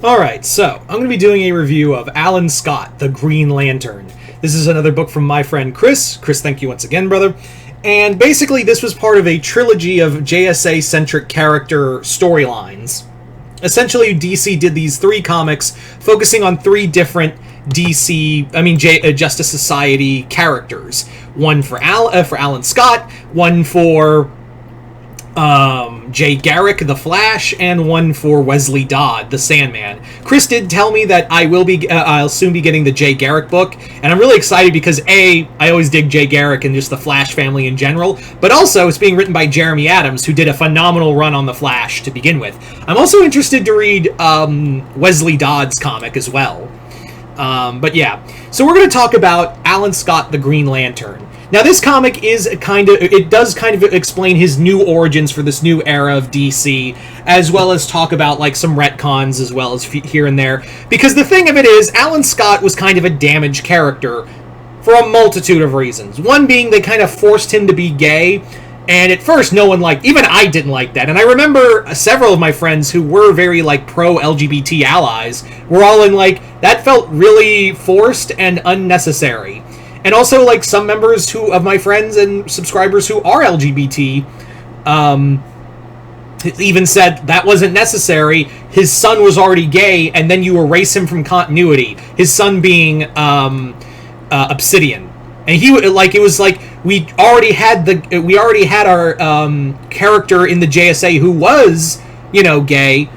Alright, so I'm going to be doing a review of Alan Scott, The Green Lantern. This is another book from my friend Chris. Chris, thank you once again, brother. And basically, this was part of a trilogy of JSA-centric character storylines. Essentially, DC did these three comics focusing on three different Justice Society characters. One for Alan Scott, one for Jay Garrick, the Flash, and one for Wesley Dodd, the Sandman. Chris did tell me that I'll soon be getting the Jay Garrick book, and I'm really excited because I always dig Jay Garrick and just the Flash family in general, but also it's being written by Jeremy Adams, who did a phenomenal run on the Flash to begin with. I'm also interested to read Wesley Dodd's comic as well. But yeah, so we're going to talk about Alan Scott, the Green Lantern. Now, this comic does kind of explain his new origins for this new era of DC, as well as talk about, like, some retcons as well as here and there. Because the thing of it is, Alan Scott was kind of a damaged character for a multitude of reasons. One being they kind of forced him to be gay, and at first no one liked, even I didn't like that. And I remember several of my friends who were very, like, pro-LGBT allies were all in, like, that felt really forced and unnecessary. And also, like, some members of my friends and subscribers who are LGBT even said that wasn't necessary. His son was already gay, and then you erase him from continuity. His son being Obsidian, and it was like we already had our character in the JSA who was gay,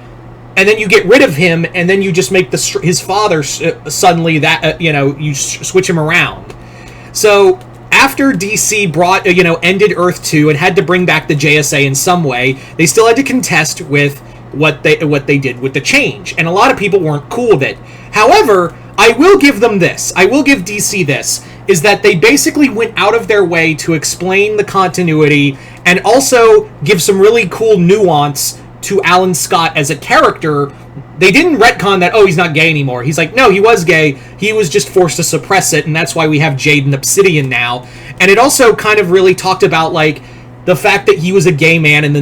and then you get rid of him, and then you just make his father suddenly that you switch him around. So, after DC ended Earth 2 and had to bring back the JSA in some way, they still had to contest with what they did with the change, and a lot of people weren't cool with it. However, I will give them this. I will give DC this, is that they basically went out of their way to explain the continuity and also give some really cool nuance to Alan Scott as a character. They didn't retcon that, he's not gay anymore. He's like, no, he was gay. He was just forced to suppress it, and that's why we have Jade and Obsidian now. And it also kind of really talked about, like, the fact that he was a gay man in the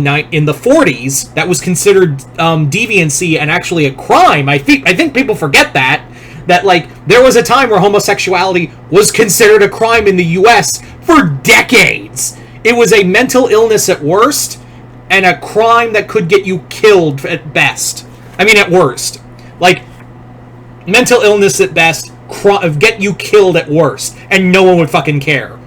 40s that was considered deviancy and actually a crime. I think people forget that like there was a time where homosexuality was considered a crime in the U.S. for decades. It was a mental illness at worst and a crime that could get you killed at best. I mean, at worst. Like, mental illness at best, get you killed at worst, and no one would fucking care.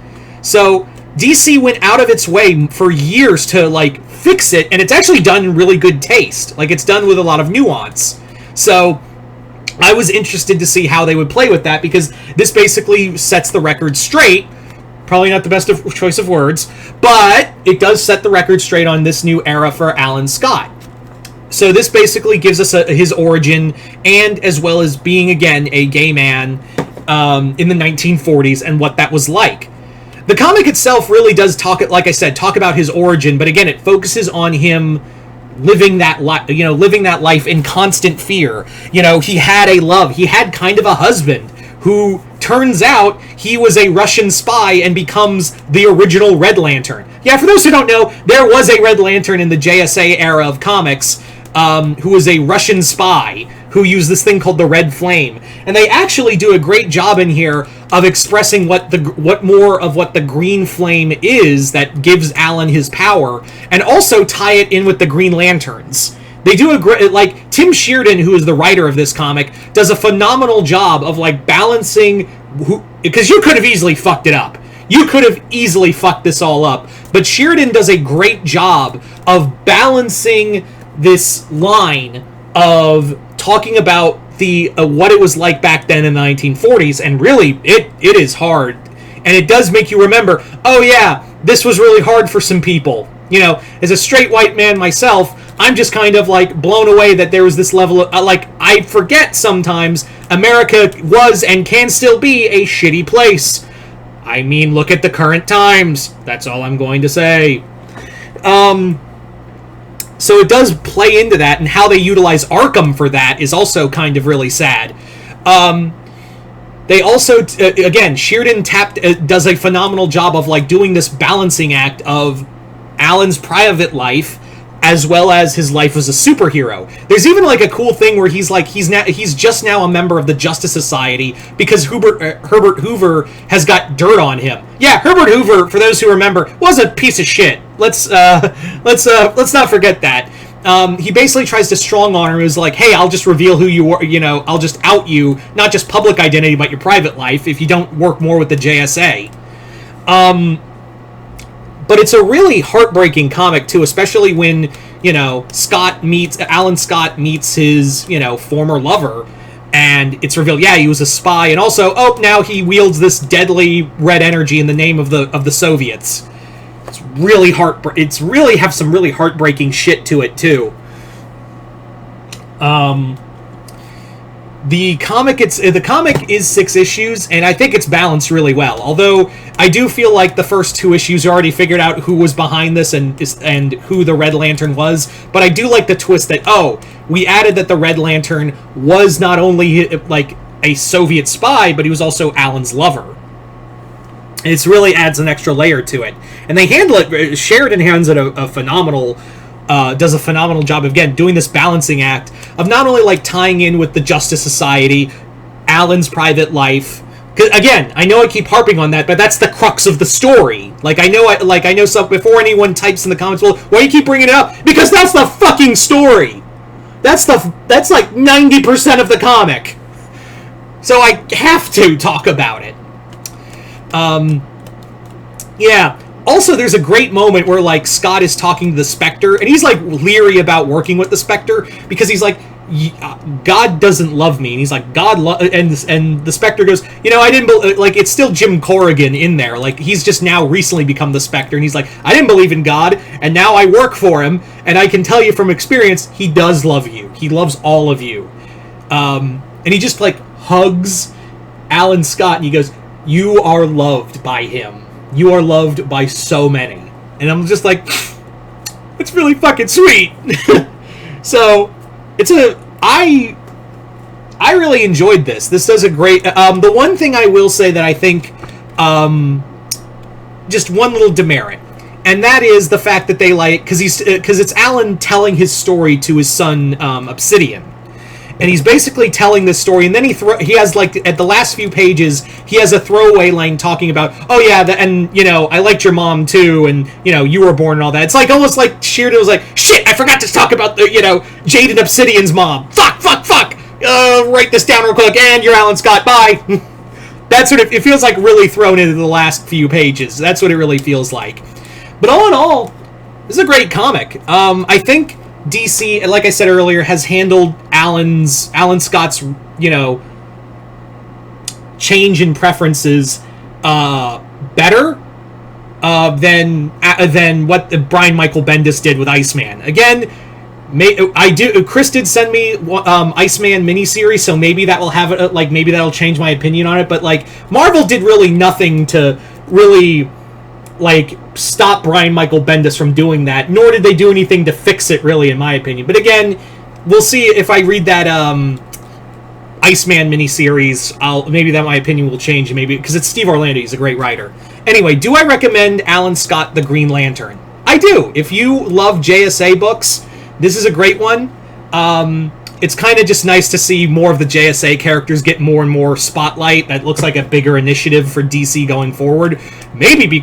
So, DC went out of its way for years to, like, fix it, and it's actually done in really good taste. Like, it's done with a lot of nuance. So, I was interested to see how they would play with that, because this basically sets the record straight. Probably not the best choice of words, but it does set the record straight on this new era for Alan Scott. So this basically gives us his origin, and as well as being, again, a gay man in the 1940s and what that was like. The comic itself really does talk about his origin, but again, it focuses on him living that life in constant fear. He had a love. He had kind of a husband who turns out he was a Russian spy and becomes the original Red Lantern. Yeah, for those who don't know, there was a Red Lantern in the JSA era of comics, who was a Russian spy who used this thing called the Red Flame. And they actually do a great job in here of expressing what more of what the Green Flame is that gives Alan his power, and also tie it in with the Green Lanterns. They do a great, like, Tim Sheridan, who is the writer of this comic, does a phenomenal job of, like, balancing because you could have easily fucked it up. You could have easily fucked this all up. But Sheridan does a great job of balancing this line of talking about the what it was like back then in the 1940s, and really, it is hard. And it does make you remember, oh yeah, this was really hard for some people. As a straight white man myself, I'm just kind of, like, blown away that there was this level of, I forget sometimes America was and can still be a shitty place. I mean, look at the current times. That's all I'm going to say. So it does play into that, and how they utilize Arkham for that is also kind of really sad. They also, again, Sheridan does a phenomenal job of, like, doing this balancing act of Alan's private life as well as his life as a superhero. There's even like a cool thing where he's just now a member of the Justice Society because Herbert Hoover has got dirt on him. Yeah, Herbert Hoover, for those who remember, was a piece of shit. Let's not forget that. He basically tries to strong arm him. Is like, hey, I'll just reveal who you are. I'll just out you, not just public identity, but your private life if you don't work more with the JSA. But it's a really heartbreaking comic, too, especially when, Alan Scott meets his, former lover, and it's revealed, yeah, he was a spy, and also, now he wields this deadly red energy in the name of the Soviets. It's really have some really heartbreaking shit to it, too. The comic is 6 issues, and I think it's balanced really well. Although I do feel like the first 2 issues already figured out who was behind this and who the Red Lantern was. But I do like the twist that we added that the Red Lantern was not only like a Soviet spy, but he was also Alan's lover. It really adds an extra layer to it, and they handle it. Sheridan hands it a phenomenal. Does a phenomenal job of, again, doing this balancing act of not only, like, tying in with the Justice Society, Alan's private life. 'Cause, again, I know I keep harping on that, but that's the crux of the story. I know some, before anyone types in the comments, well, why do you keep bringing it up? Because that's the fucking story! That's like 90% of the comic. So I have to talk about it. Yeah. Also, there's a great moment where, like, Scott is talking to the Spectre, and he's, like, leery about working with the Spectre, because he's like, God doesn't love me, and he's like, and the Spectre goes, I didn't, it's still Jim Corrigan in there, like, he's just now recently become the Spectre, and he's like, I didn't believe in God, and now I work for him, and I can tell you from experience, he does love you, he loves all of you, and he just, like, hugs Alan Scott, and he goes, you are loved by him. You are loved by so many. And I'm just like, it's really fucking sweet. So, I really enjoyed this. This does a great, the one thing I will say that I think, just one little demerit, and that is the fact that they because it's Alan telling his story to his son, Obsidian. And he's basically telling this story, and then he has, like, at the last few pages, he has a throwaway line talking about, I liked your mom, too, and, you were born and all that. It's, like, almost like Sheridan was like, shit, I forgot to talk about the, Jade and Obsidian's mom. Fuck! Write this down real quick, and you're Alan Scott, bye! That's what it feels like, really thrown into the last few pages. That's what it really feels like. But all in all, this is a great comic. I think DC, like I said earlier, has handled Alan Scott's, change in preferences better than what Brian Michael Bendis did with Iceman. Again, Chris did send me Iceman miniseries, so maybe that will have it. Maybe that'll change my opinion on it. But Marvel did really nothing to really stop Brian Michael Bendis from doing that, nor did they do anything to fix it, really, in my opinion. But again, we'll see if I read that Iceman miniseries. Maybe that my opinion will change, maybe, because it's Steve Orlando, he's a great writer. Anyway, do I recommend Alan Scott, The Green Lantern? I do. If you love JSA books, this is a great one. It's kind of just nice to see more of the JSA characters get more and more spotlight. That looks like a bigger initiative for DC going forward. Maybe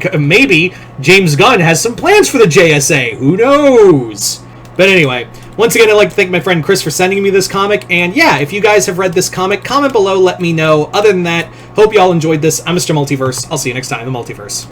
James Gunn has some plans for the JSA. Who knows? But anyway, once again, I'd like to thank my friend Chris for sending me this comic. And yeah, if you guys have read this comic, comment below, let me know. Other than that, hope you all enjoyed this. I'm Mr. Multiverse. I'll see you next time in the Multiverse.